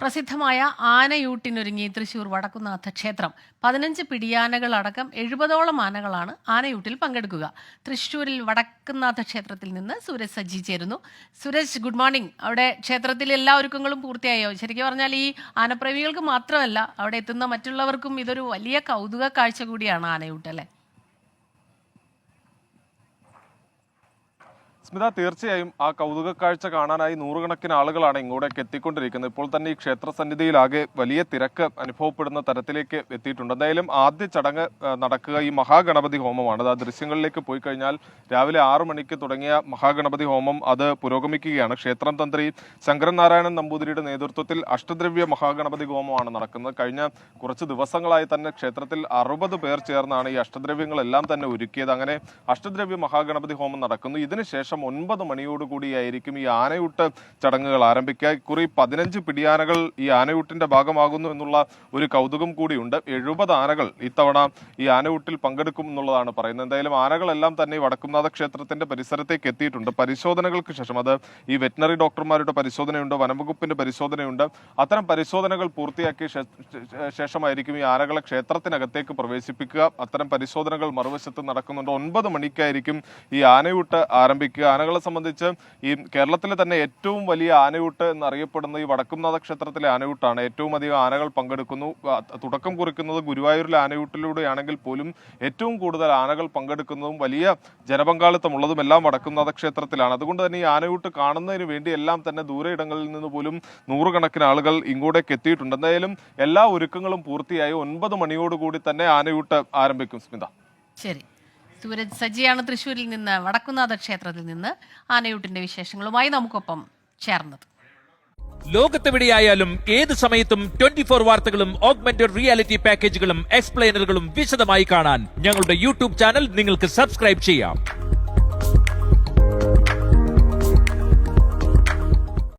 പ്രസിദ്ധമായ ആനയൂട്ടിനൊരുങ്ങി തൃശൂർ വടക്കുന്നാഥ ക്ഷേത്രം. 15 പിടിയാനകളടക്കം 70ഓളം ആനകളാണ് ആനയൂട്ടിൽ പങ്കെടുക്കുക. തൃശൂരിൽ വടക്കുന്നാഥ ക്ഷേത്രത്തിൽ നിന്ന് സൂരജ് സജ്ജി ചേരുന്നു. Suraj, good morning. അവിടെ ക്ഷേത്രത്തിൽ എല്ലാ ഒരുക്കങ്ങളും പൂർത്തിയായോ? ശരിക്കും പറഞ്ഞാൽ ഈ ആനപ്രേമികൾക്ക് മാത്രമല്ല, അവിടെ എത്തുന്ന മറ്റുള്ളവർക്കും ഇതൊരു വലിയ കൗതുക കാഴ്ച കൂടിയാണ് ആനയൂട്ട്, അല്ലേ? സ്മിത, തീർച്ചയായും ആ കൗതുക കാഴ്ച കാണാനായി നൂറുകണക്കിന് ആളുകളാണ് ഇങ്ങോട്ടേക്ക് എത്തിക്കൊണ്ടിരിക്കുന്നത്. ഇപ്പോൾ തന്നെ ഈ ക്ഷേത്ര സന്നിധിയിലാകെ വലിയ തിരക്ക് അനുഭവപ്പെടുന്ന തരത്തിലേക്ക് എത്തിയിട്ടുണ്ട്. എന്തായാലും ആദ്യ ചടങ്ങ് നടക്കുക ഈ മഹാഗണപതി ഹോമമാണ്. ആ ദൃശ്യങ്ങളിലേക്ക് പോയി കഴിഞ്ഞാൽ രാവിലെ 6 മണിക്ക് തുടങ്ങിയ മഹാഗണപതി ഹോമം അത് പുരോഗമിക്കുകയാണ്. ക്ഷേത്രം തന്ത്രി ശങ്കരൻ നാരായണൻ നമ്പൂതിരിയുടെ നേതൃത്വത്തിൽ അഷ്ടദ്രവ്യ മഹാഗണപതി ഹോമമാണ് നടക്കുന്നത്. കഴിഞ്ഞ കുറച്ച് ദിവസങ്ങളായി തന്നെ ക്ഷേത്രത്തിൽ 60 പേർ ചേർന്നാണ് ഈ അഷ്ടദ്രവ്യങ്ങളെല്ലാം തന്നെ ഒരുക്കിയത്. അങ്ങനെ അഷ്ടദ്രവ്യ മഹാഗണപതി ഹോമം നടക്കുന്നു. ഇതിനുശേഷം 9 മണിയോടുകൂടിയായിരിക്കും ഈ ആനയൂട്ട് ചടങ്ങുകൾ ആരംഭിക്കുക. ഇക്കുറി 15 പിടിയാനകൾ ഈ ആനയൂട്ടിന്റെ ഭാഗമാകുന്നു എന്നുള്ള ഒരു കൗതുകം കൂടിയുണ്ട്. 70 ആനകൾ ഇത്തവണ ഈ ആനയൂട്ടിൽ പങ്കെടുക്കും എന്നുള്ളതാണ് പറയുന്നത്. എന്തായാലും ആനകളെല്ലാം തന്നെ വടക്കുംനാഥ ക്ഷേത്രത്തിന്റെ പരിസരത്തേക്ക് എത്തിയിട്ടുണ്ട്. പരിശോധനകൾക്ക് ശേഷം, അത് ഈ വെറ്റിനറി ഡോക്ടർമാരുടെ പരിശോധനയുണ്ട്, വനംവകുപ്പിന്റെ പരിശോധനയുണ്ട്. അത്തരം പരിശോധനകൾ പൂർത്തിയാക്കിയ ശേഷമായിരിക്കും ഈ ആനകളെ ക്ഷേത്രത്തിനകത്തേക്ക് പ്രവേശിപ്പിക്കുക. അത്തരം പരിശോധനകൾ മറുവശത്ത് നടക്കുന്നുണ്ട്. 9 മണിക്കായിരിക്കും ഈ ആനയൂട്ട് ആരംഭിക്കുക. ആനകളെ സംബന്ധിച്ച് ഈ കേരളത്തിലെ തന്നെ ഏറ്റവും വലിയ ആനയൂട്ട് എന്നറിയപ്പെടുന്ന ഈ വടക്കുംനാഥ ക്ഷേത്രത്തിലെ ആനയൂട്ടാണ്. ഏറ്റവും അധികം ആനകൾ പങ്കെടുക്കുന്നു. തുടക്കം കുറിക്കുന്നത് ഗുരുവായൂരിലെ ആനയൂട്ടിലൂടെയാണെങ്കിൽ പോലും ഏറ്റവും കൂടുതൽ ആനകൾ പങ്കെടുക്കുന്നതും വലിയ ജനപങ്കാളിത്തമുള്ളതും എല്ലാം വടക്കുംനാഥ ക്ഷേത്രത്തിലാണ്. അതുകൊണ്ട് തന്നെ ഈ ആനയൂട്ട് കാണുന്നതിന് വേണ്ടി എല്ലാം തന്നെ ദൂരയിടങ്ങളിൽ നിന്ന് പോലും നൂറുകണക്കിന് ആളുകൾ ഇങ്ങോട്ടേക്ക് എത്തിയിട്ടുണ്ട്. എന്തായാലും എല്ലാ ഒരുക്കങ്ങളും പൂർത്തിയായി 9 മണിയോടുകൂടി തന്നെ ആനയൂട്ട് ആരംഭിക്കും. സ്മിത, ശരി. സൂരജ് സജ്ജിയാണ് തൃശ്ശൂരിൽ നിന്ന്, വടക്കുന്നാഥ ക്ഷേത്രത്തിൽ നിന്ന് ആനയൂട്ടിന്റെ വിശേഷങ്ങളുമായി നമുക്കൊപ്പം ചേർന്നത്. ലോകത്തെവിടെയായാലും ഏത് സമയത്തും 24 വാർത്തകളും ഓഗ്മെന്റഡ് റിയാലിറ്റി പാക്കേജുകളും എക്സ്പ്ലെയിനറുകളും വിശദമായി കാണാൻ ഞങ്ങളുടെ യൂട്യൂബ് ചാനൽ നിങ്ങൾക്ക് സബ്സ്ക്രൈബ് ചെയ്യാം.